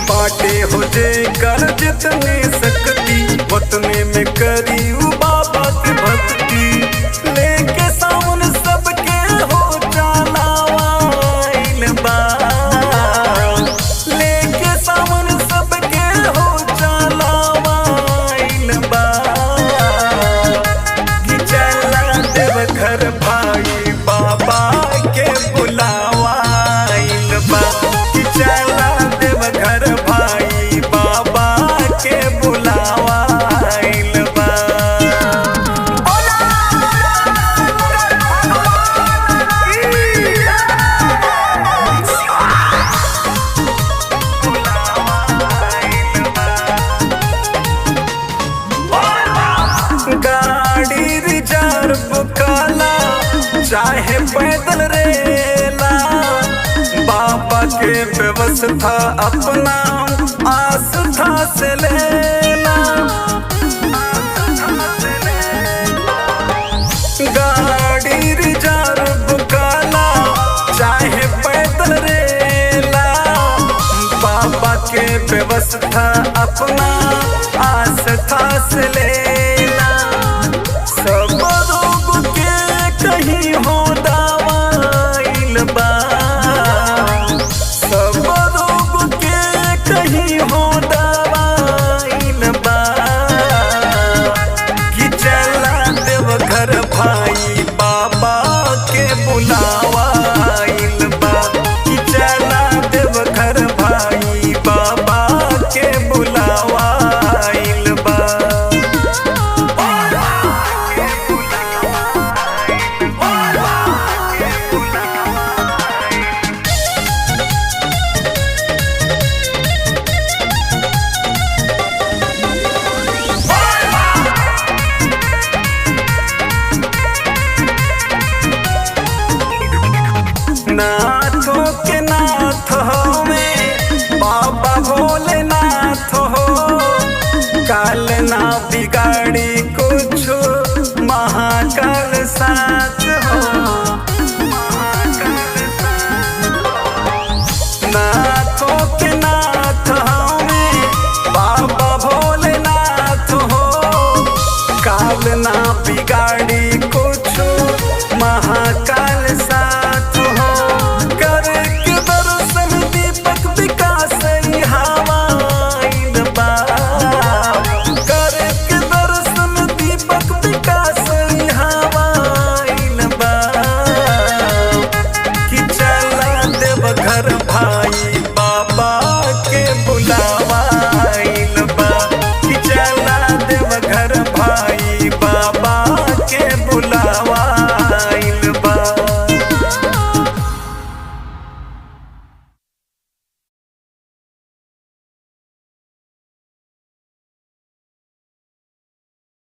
बाटे हो जे कर जितने सकती वतने में करी उ बाबा के भक्ति लेके सावन सबके हो चालावाइल बा लेके सावन सबके हो चालावाइल बा कि चला देव घर भाई बाबा के बुलावाइल बा कि चला देव घर भाई बाबा के बुलावाइल बा। गाड़ी रिजर्व काला चाहे पैदल रेला बाबा के व्यवस्था अपना आस्था से लेला गाड़ी रिजर्व काला चाहे पैदल रेला बाबा के व्यवस्था अपना आस्था से लेला सब रोग के कहीं हो दवाइल बा सब रोग के कहीं हो दवाइल बा कि चला देव घर भाई बाबा के बुलावाइल बा कि चला देव घर भाई बाबा के बुलावाइल बा। नाथों के